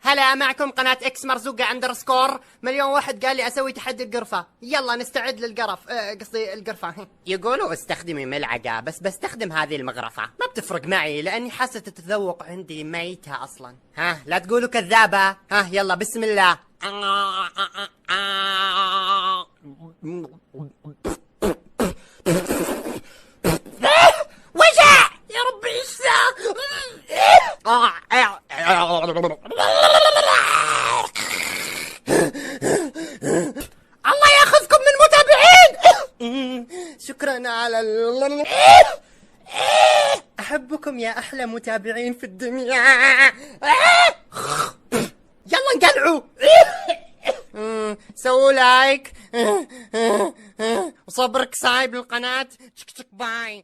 هلا، معكم قناة اكس مرزوقة _ مليون واحد قال لي اسوي تحدي القرفة. يلا نستعد للقرف، قصدي القرفة. يقولوا استخدمي ملعقة، بس بستخدم هذه المغرفة. ما بتفرق معي لاني حاسة التذوق عندي ميتة اصلا. ها لا تقولوا كذابة. ها يلا بسم الله. وجع يا ربي ايش الله ياخذكم من متابعين. شكرا على احبكم يا احلى متابعين في الدنيا. يلا انقلعوا. سووا لايك وصبرك صايب القناة. باي.